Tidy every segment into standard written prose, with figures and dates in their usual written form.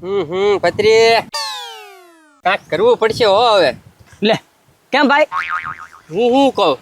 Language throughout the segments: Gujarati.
પત્રી કાંક કરવું પડશે હો હવે. લે કેમ ભાઈ? હું કહું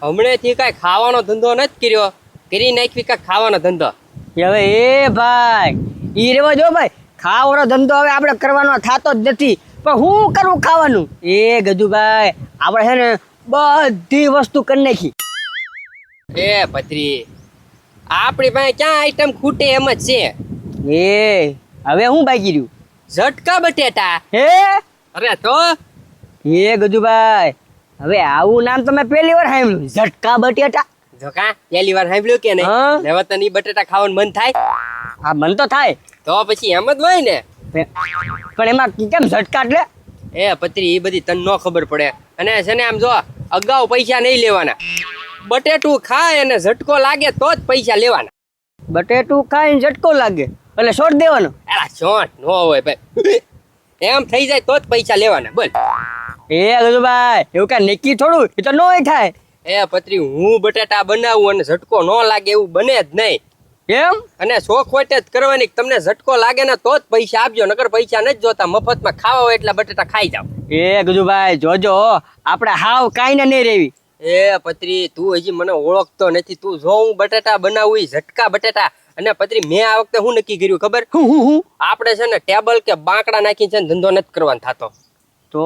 હમણેથી કાંઈ ખાવાનો ધંધો નથી કર્યો, કરી નાખવી કાંઈક ખાવાનો ધંધો. હવે એ ભાઈ ઈ રેવા જો ભાઈ, ખાવાનો ધંધો હવે આપણે કરવાનો થતો જ નથી, પણ હું કરવું ખાવાનું? એ ગજુભાઈ આપણે છે ને બધી વસ્તુ કરી નાખી. એ પત્રી આપણી પાસે ક્યાં આઈટમ ખૂટે એમ જ છે. એ હવે હું બાકી રહ્યું? ઝટકા બટેટા. હે અરે તો એ ગજુભાઈ હવે આવું નામ તો મેં પહેલી વાર સાંભળ્યું, ઝટકા બટેટા. જો કા પહેલી વાર સાંભળ્યું કે નહીં? હા. હવે તને ઈ બટેટા ખાવાનું મન થાય હા મન તો થાય, તો પછી એમ જ હોય ને. પણ એમાં કેમ ઝટકા એટલે? એ પત્રી એ બધી તને ન ખબર પડે. અને છે ને આમ જો અગાઉ પૈસા નહીં લેવાના, બટેટું ખાય અને ઝટકો લાગે તો જ પૈસા લેવાના. બટેટું ખાઈને ઝટકો લાગે એટલે છોડ દેવાનો? એલા શોટ ન હોય ભાઈ, એમ થઈ જાય તો જ પૈસા લેવાના. બોલ એ ગજુભાઈ એવું કાંઈ નક્કી થોડું, એ તો નોય થાય. એ પત્રી હું બટેટા બનાવું અને ઝટકો ન લાગે એવું બને જ નહીં. એમ? અને શોખ હોય જ કરવાની, તમને ઝટકો લાગે ને તો જ પૈસા આપજો, નકર પૈસા નથી જોતા. મફતમાં ખાવા હોય એટલા બટેટા ખાઈ જાવ. એ ગજુભાઈ જોજો આપણે હાવ કાંઈ ને નહીં રેવી. એ પત્રી તું હજી મને ઓળખતો નથી. તું જો હું બટેટા બનાવું ઈ ઝટકા બટેટા. અને પત્રી મેં આ વખતે હું નક્કી કર્યું ખબર? હું આપણે છે ને ટેબલ કે બાંકડા નાખી છે ને ધંધો નથી કરવાનો થતો. તો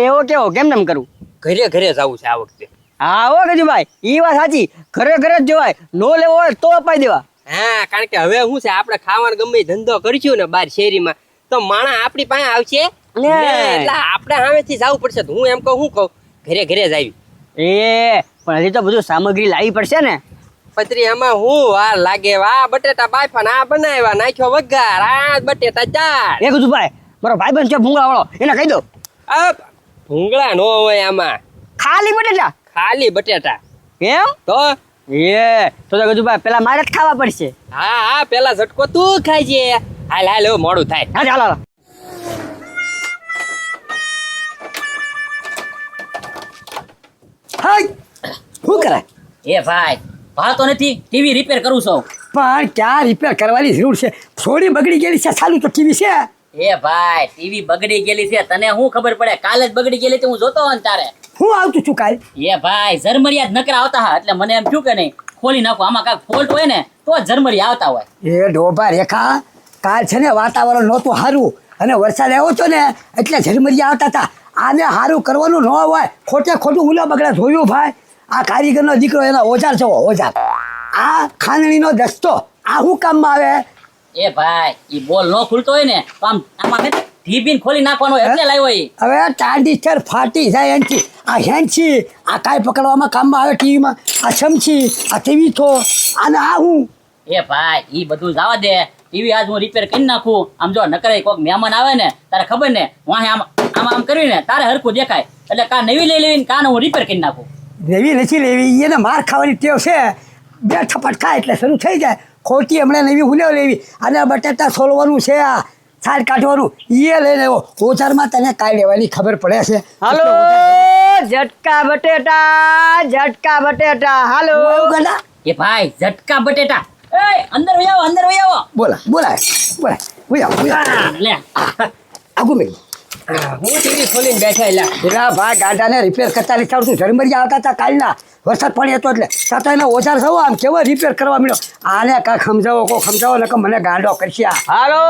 એવો કેવો કેમ નામ કરું? ઘરે ઘરે જવું છે આ વખતે. હા હો ગજુભાઈ ઈ વાત સાચી, ઘરે ઘરે જ જવાય, નો લેવો હોય તો અપાઈ દેવા. હા કારણ કે હવે શું છે, આપણે ખાવાનો ગમે ઈ ધંધો કરશું ને બહાર શેરીમાં તો માણસ આપણી પાસે આવશે ને, એટલે આપણે સામેથી જવું પડશે. તો હું એમ કહું ઘરે ઘરે જ આવી. એ પણ હજી તો બધું સામગ્રી લાવવી પડશે ને. પત્રી એમાં હું વાર લાગે? આ બટેટા બાફા આ બનાવ્યા, નાખ્યો વઘાર, આ બટેટા ચાર. એ ગજુભાઈ મારો ભાઈબંધ છે ભૂંગળા વાળો, એને કહી દો. આ ભૂંગળા નો હોય આમાં, ખાલી બટેટા? ખાલી બટેટા. એમ? તો એ તો ગજુભાઈ પેલા મારે જ ખાવા પડશે. હા હા પેલા ઝટકો તું ખાઈ છે. હાલ હાલ હવે મોડું થાય. હા ચાલો હાલો. શું કરે? એ ભાઈ ભાતો નથી, ટીવી રિપેર કરું છું. પણ ક્યાં રિપેર કરવાની જરૂર છે? થોડી બગડી ગયેલી છે, ચાલુ તો ટીવી છે. એ ભાઈ ટીવી બગડી ગયેલી છે, તને શું ખબર પડે? કાલે જ બગડી ગયેલી હું જોતો હોય ને તારે. હું આવતું છું કાલ. એ ભાઈ ઝરમરિયા જ નકરા આવતા હા, એટલે મને એમ થયું કે નહીં ખોલી નાખો, આમાં કાંઈક ફોલ્ટ હોય ને તો જ ઝરમરિયા આવતા હોય. એ ડોબા રેખા, કાલ છે ને વાતાવરણ નહોતું સારું અને વરસાદ આવ્યો હતો ને એટલે ઝરમરિયા આવતા હતા. આને સારું કરવાનું ન હોય, ખોટે ખોટું ઉલા બગડા જોયું ભાઈ. આ કારીગરનો દીકરો એના ઓજાર છે, ઓજાર. આ ખાંડણીનો દસ્તો આ શું કામમાં આવે? એ ભાઈ ઈ બોલ ન ખુલતો હોય ને તો આમ આમાં ઢીબીને ખોલી નાખવાનો હોય એટલે લાવ્યો ઈ. હવે ટ્રાન્ઝિસ્ટર ફાટી જાય એનથી. આ હેન્ડછી આ કાંઈ પકડવામાં કામમાં આવે ટીવીમાં. આ ચમચી, આ ટીવી થો, અને આ હું. એ ભાઈ ઈ બધું જવા દે, ટીવી આજ હું રિપેર કરી નાખું. આમ જો નકરે કોઈક મહેમાન આવે ને તારે ખબર ને વાહે આમ આમ કરીને તારે હરખું દેખાય, એટલે કા નવી લઈ લેવીને કાને હું રિપેર કરી નાખું. લેવી નથી લેવી, એને માર ખાવાની ટેવ છે. બે થપટ ખાય એટલે શરૂ થઈ જાય. ખોટી હમણાં લેવી, હું લેવી. અને બટાટા સોલવાનું છે, આ છાલ કાઢવાનું એ લઈને આવ્યો. ઓજારમાં તને કાંઈ લેવાની ખબર પડે છે? હાલો ઝટકા બટેટા, ઝટકા બટેટા. હાલો ગડા એ ભાઈ ઝટકા બટેટા. એ અંદર વહી આવો, અંદર વહી આવો. બોલા બોલાય બોલાય ભૂયા ભૂયા લે આગું મેં હું ટીવી ખોલીને બેઠા એલા. પેલા ભાઈ ગાડાને રિપેર કરતા નથી આવડતું. ઝરમરિયા આવતા હતા કાલના, વરસાદ પડી હતો એટલે. છતાં એને ઓજાર થવો આમ કેવો રિપેર કરવા મળ્યો. આને કાંઈ સમજાવો, કોઈ સમજાવો ને કે મને ગાંડો કરશે. હાલો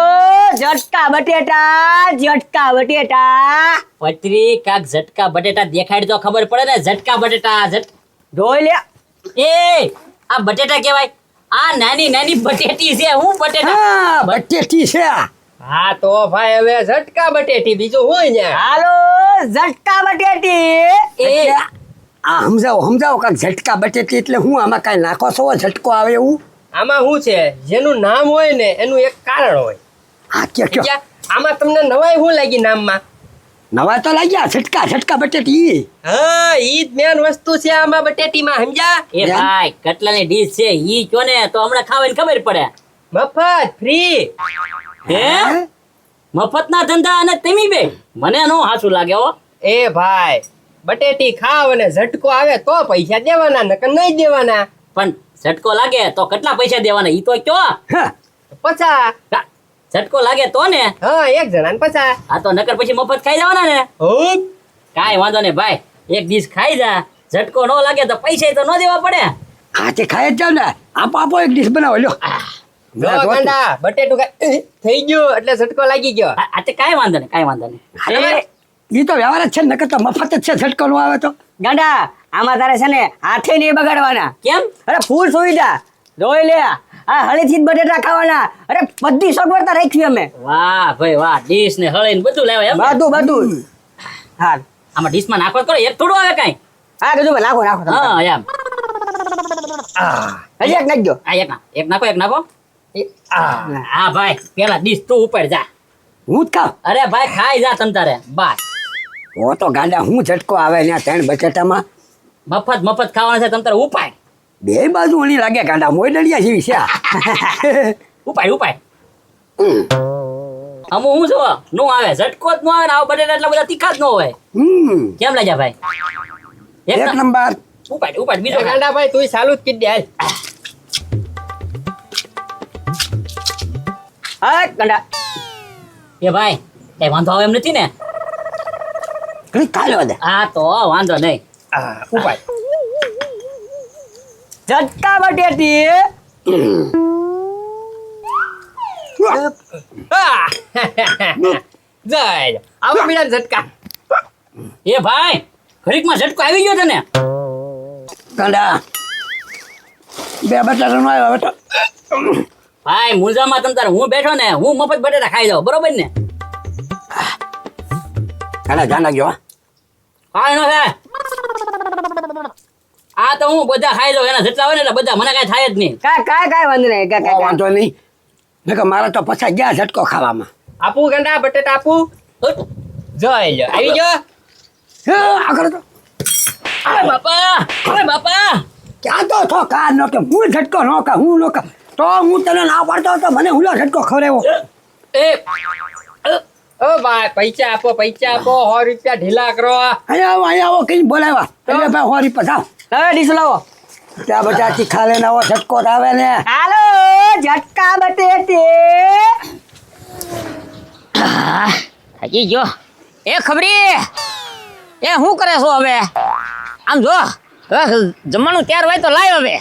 ઝટકા બટેટા, ઝટકા બટેટા. પત્રી કાક ઝટકા બટેટા દેખાડી તો ખબર પડે ને. ઝટકા બટેટા જોઈ લે. એ આ બટેટા કહેવાય? આ નાની નાની બટેટી છે. હું બટેટા? હા બટેટી છે. હા તો ભાઈ હવે ઝટકા બટેટી બીજું હોય ને. હાલો ઝટકા બટેટી. એટલે આ સમજાવો કાંઈક. ઝટકા બટેટી એટલે હું? આમાં કાંઈ નાખો છો ઝટકો આવે એવું? આમાં શું છે, જેનું નામ હોય ને એનું એક કારણ હોય. આ કયો ક્યાં આમાં તમને નવાઈ શું લાગી નામમાં? નવા તો લાગ્યા ઝટકા બટેટી. હા ઈ જ મેન વસ્તુ છે આમાં બટેટીમાં, સમજ્યા? એ ભાઈ કટલાની ડીશ છે ઈ કયો ને તો હમણાં ખાવાની ખબર પડે. મફત ફ્રી. હે મફતના ધંધા અને તમે બે મને નો હાચું લાગે હો. એ ભાઈ બટેટી ખાવ અને ઝટકો આવે તો પૈસા દેવાના, નકર નહીં દેવાના. પણ ઝટકો લાગે તો કેટલા પૈસા દેવાના ઈ તો કયો? 50. ઝટકો લાગે તો ને હા એક જણાને 50. આ તો નકર પછી મફત ખાઈ જવાના ને હોપ. કાંઈ વાંધો નહીં ભાઈ એક ડીશ ખાઈ જા ઝટકો ન લાગે તો પૈસા તો ન દેવા પડે હા તે ખાઈ જ જાવ ને આપો એક ડીશ બનાવો લ્યો જો ગાંડા બટેટું થઈ ગયું એટલે ઝટકો લાગી ગયો. આ તે કાંઈ વાંધો નહીં અરે એ તો વ્યવહાર જ છે ને નકર તો મફત જ છે ઝટકો નો આવે તો ગાંડા આમાં તારે છે ને હાથે નહીં બગાડવાના. કેમ અરે ફૂલ સુવિધા જોઈ લે. આ હળીથી જ બટેટા ખાવાના. અરે બધી સગવડતા રાખી અમે. વાહ ભાઈ વાહ ડીશ ને હળી ને બધું લાવે એમ બધું હા આમાં ડીશમાં નાખો કરો એક થોડું આવે કાંઈ હા કીધું નાખો તમે. હા એમ હજી એક નાખજો. આ એક નાખો હા ભાઈ પેલા ડીશ તું ઉપાડ જા હું જ ખાવ અરે ભાઈ ખાઈ જા તમ તારે બસ ઓ તો ગાંડા હું ઝટકો આવે ને 3 બટેટામાં મફત ખાવાના છે તમ તારે ઉપાડ બે બાજુ ઓલી લાગે ગાંડા મોય ડળિયા જેવી છે આ. ઉપાડ અમુ હું છો નો આવે ઝટકો જ નો આવે ને આવા બટેટા એટલા બધા તીખા જ નો હોય કેમ લાગ્યા ભાઈ એક નંબર ઉપાડ બીજો ખા. ગાંડા ભાઈ તું ચાલુ જ કીધી હાલ. હા ગાંડા એ ભાઈ કઈ વાંધો આવે એમ નથી ને ઘણી કાલો દે હા તો વાંધો નહીં ઉપાય. ઝટકા બટેટી જય આવો બીજા ઝટકા. એ ભાઈ ઘડીકમાં ઝટકો આવી ગયો તને ગાંડા બે બટાટા નો આવ્યો બેટા ભાઈ મુંજામાં તમ તારે હું બેઠો ને હું મફત બટેટા ખાઈ જાઉં બરોબર ને ગાંડા ધ્યાન રાખજો હો. કાંઈ ન થાય આ તો હું બધા ખાઈ જાઉં એના જેટલા હોય ને એટલે બધા મને કાંઈ થાય જ નહીં કાંઈ વાંધો નહીં કોઈ વાંધો નહીં નકર મારે તો પછી ગયા ઝટકો ખાવામાં આપું ગાંડા બટેટા આપું. જય લ્યો આવી ગયો. આગળ તો અરે બાપા ક્યાં તો છો કાર નો કે હું ઝટકો નો કા હું નો કા તો હું તને ના પાડતો તો મને હુલો ઝટકો ખવડાવ્યો એ ઓ ભાઈ પૈસા આપો 100 રૂપિયા ઢીલા કરો. અહીંયા આવો કઈ બોલાવ્યા એટલે ભાઈ હોરી પધાવ હવે ડીશ લાવો. ત્યાં બધા તીખા લઈને આવો ઝટકો તો આવે ને હાલો ઝટકા બટેટી થાકી ગયો એ ખબરી એ શું કરે છો હવે આમ જો હવે જમવાનું તૈયાર હોય તો લાવ હવે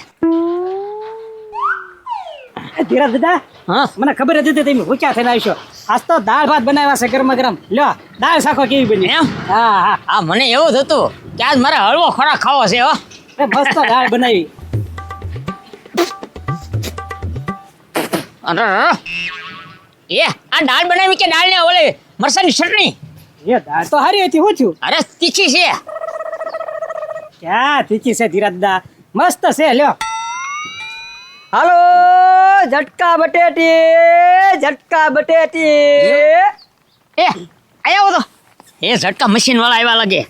ધીરજ દાદા હા મને ખબર હતી તમે ભૂખ્યા થઈને આવશો. આજ તો દાળ ભાત બનાવ્યા છે ગરમા ગરમ. લ્યો દાળ શાખો કેવી બની એમ હા હા આ મને એવું થતું કે આજ મારે હળવો ખોરાક ખાવો છે હો એ મસ્ત દાળ બનાવી. અરે એ આ દાળ બનાવી કે દાળ ને ઓલે મરસાની ચટણી એ દાળ તો સારી હતી. હું છું અરે તીખી છે ક્યાં તીખી છે ધીરજ દાદા મસ્ત છે. લ્યો હાલો ઝટકા બટેટી એ આયો તો એ ઝટકા મશીન વાળા આવ્યા લાગે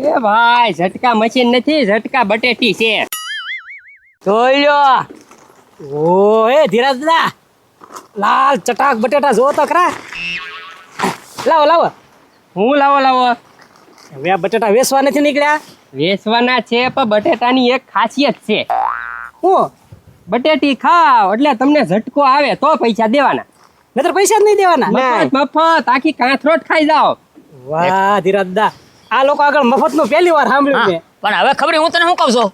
એ ભાઈ ઝટકા મશીન નથી ઝટકા બટેટી છે. જોઈ લ્યો. ઓ એ ધીરજ દાદા લાલ ચટાક બટેટા જો તો ખરા. લાવો હું લાવો હવે આ બટેટા વેચવા નથી નીકળ્યા. વેચવાના છે પણ બટેટાની એક ખાસિયત છે. હું બટેટી ખાવ એટલે તમને ઝટકો આવે તો પૈસા દેવાના. નતર પૈસા જ નહીં દેવાના. મફત આખી કાંથરોટ ખાઈ જાઓ. વાહ ધીરજ દાદા આ લોકો આગળ મફત નું પહેલી વાર સાંભળ્યું હા, મેં. પણ હવે ખબર હું તને શું કહું છું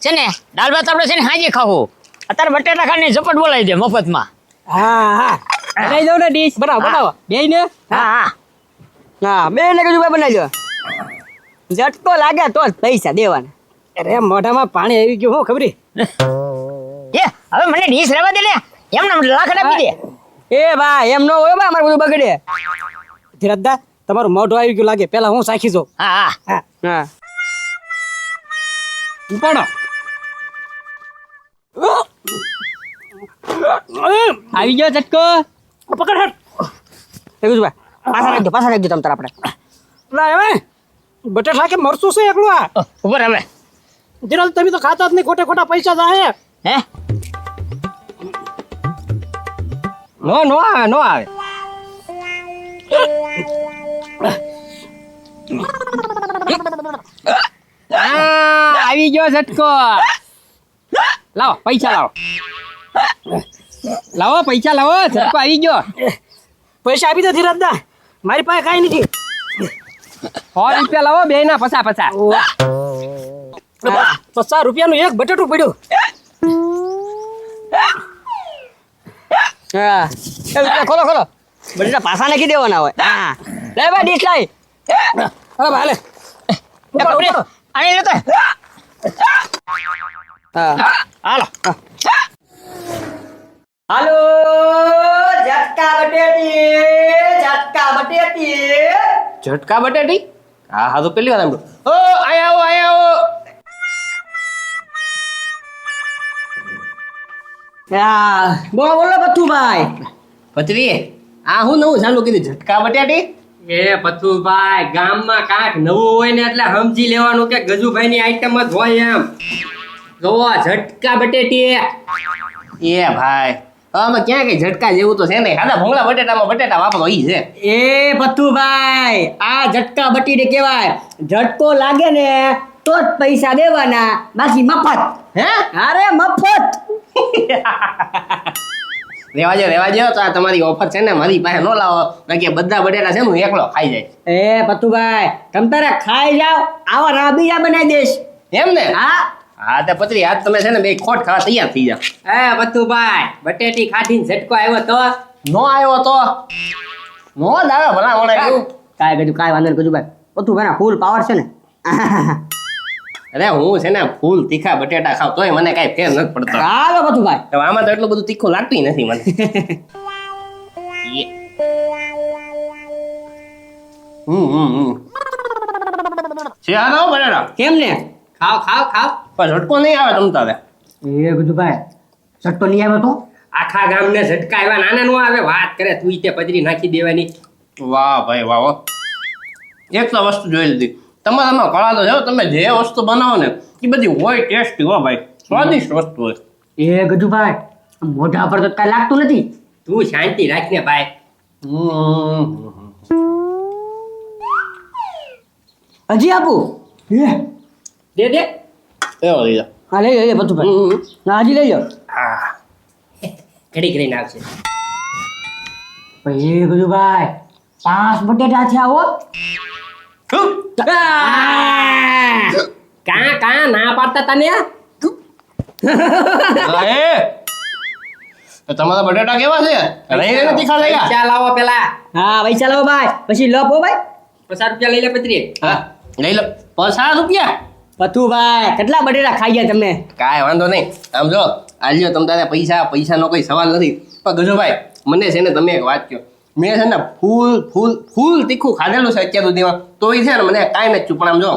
છે ને દાળ ભાત આપણે છે ને હાજી ખાવું અત્યારે બટેટા ખાઈને ઝપટ બોલાવી દે મફતમાં હા બનાવી દઉં ને ડીશ. બનાવો બે ને હા હા હા બે ને કીધું ભાઈ બનાવજો. ઝટકો લાગે તો જ પૈસા દેવાના. અરે મોઢામાં પાણી આવી ગયું હું ખબરી. એ હવે મને ડીશ રહેવા દે ને એમને લાખ આપી દે એ ભાઈ એમ ન હોય ભાઈ અમારું બધું બગડે. ધીરજદા તમારું મોઢું આવી ગયું લાગે પેલા હું સાખી જાઉં. હા હા હા ઉપાડો. આવી ગયો ઝટકો. પકડ હેઠ. એ કીધું ભાઈ પાછા રાખજો તમ તાર આપણે. ના હવે બટેટા કે મરચું છે એકલું આ. ઉપર હવે ધીરજ તમે તો ખાતા જ નહીં ખોટા પૈસા જાય. હે નો આવે. આવી ગયો ઝટકો. લાવો પૈસા લાવો. લાવો પૈસા લાવો ઝટકો આવી ગયો. પૈસા આપી દો ધીરજદા, મારી પાસે કાંઈ નથી. 100 રૂપિયા લાવો બે ના પસા પસા. 50 રૂપિયાનું એક બટેટું પડ્યું. હા ખોલો ખોલો, બટેટા પાછા નાખી દેવાના હોય. હા લે ભાઈ ડીશ લાવી. અરે ભાઈ લે આને લેતો હા હાલો હાલો ઝટકા બટેટી, ઝટકા બટેટી. ઝટકા બટેટી? હા હા તો પેલી વાર સાંભળો. ઓ આયા આવો. હા બોલો બોલો પથ્થુભાઈ. પતરી આ હું નવું ચાલુ કીધું ઝટકા બટેટી? એ પથુભાઈ ગામમાં કાંક નવું હોય ને એટલે સમજી લેવાનું કે ગજુભાઈ ની આઈટમ જ હોય એમ. જોવો ઝટકા બટેટી. એ ભાઈ આમાં ક્યાં કઈ ઝટકા જેવું તો છે ને, ખાધા ભૂંગળા બટેટામાં બટેટા વાપરો ઈ છે. એ પથ્થુભાઈ આ ઝટકા બટીને કહેવાય. ઝટકો લાગે ને તો જ પૈસા દેવાના, બાકી મફત. હે અરે મફત. રેવા દો તો આ તમારી ઓફર છે ને મારી પાસે નો લાવો, બાકી બધા બટેટા છે ને હું એકલો ખાઈ જાય. એ પથ્થુભાઈ તમ તારે ખાઈ જાવ, આવા રાબીયા બનાવી દઈશ. એમ ને? હા હા તો પતરી આજ તમે છે ને બે ખોટ ખાવા તૈયાર થઈ જાવ. એ પથુભાઈ બટેટી ખાધીને ઝટકો આવ્યો તો નો આવ્યો તો નો જ આવે ભલા મોણા એવું. કાંઈ ગજુ કાંઈ વાંધો નહીં ગજુભાઈ. પથ્થુભાઈ ફૂલ પાવર છે ને. અરે હું છે ને ફૂલ તીખા બટેટા ખાવ તોય મને કાંઈ ફેર નથી પડતો. હાલો પથ્થુભાઈ. હવે આમાં તો એટલું બધું તીખું લાગતું નથી મને. છે આ તો બટેટા કેમ ને? ખાવ પણ ઝટકો નહીં આવે તમ તારે. એ ગજુભાઈ ઝટકો નહીં આવ્યો તો? આખા ગામને ઝટકા આવ્યા, નાના નો આવે. વાત કરે તું તે પજરી નાખી દેવાની. વાહ ભાઈ વાહ. એક તો વસ્તુ જોઈ લીધી તમારામાં કળા તો છે, તમે જે વસ્તુ બનાવો ને એ બધી હોય ટેસ્ટી હો ભાઈ, સ્વાદિષ્ટ વસ્તુ હોય. એ ગજુભાઈ મોઢા પર તો કાંઈ લાગતું નથી. તું શાંતિ રાખને ભાઈ. હજી આપું? દે એવો લીધો. હા લઈ લે પથ્થુભાઈ. ના હજી લઈ લો. હા ઘડી ઘડીને આવશે. એ ગજુભાઈ 5 બટેટા થયા હો. કાં ના પાડતા તને. તમારા બટેટા કેવા છે? તીખા લઈ જા લાવો પેલા. હા પૈસા લાવો ભાઈ, પછી લપો ભાઈ. 50 રૂપિયા લઈ લે પત્રી. હા લઈ લો 50 રૂપિયા. પથુભાઈ કેટલા બટેટા ખાઈ ગયા તમે? કાંઈ વાંધો નહીં. આમ જો આલ્યો તમ તારે પૈસાનો કોઈ સવાલ નથી. પણ ગજુભાઈ મને છે ને તમે એક વાત કહો, મેં છે ને ફૂલ તીખું ખાધેલું છે અત્યાર સુધીમાં, તોય છે ને મને કાંઈ નથી. પણ આમ જો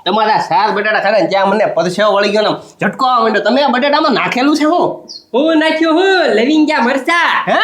તમારા 4 બટાટા ખાધા ને ત્યાં મને પરસેવો વળી ગયો ને ઝટકો આવવા માંડ્યો. તમે આ બટાટામાં નાખેલું છે હું નાખ્યું? હું લવિંગા મરચા. હે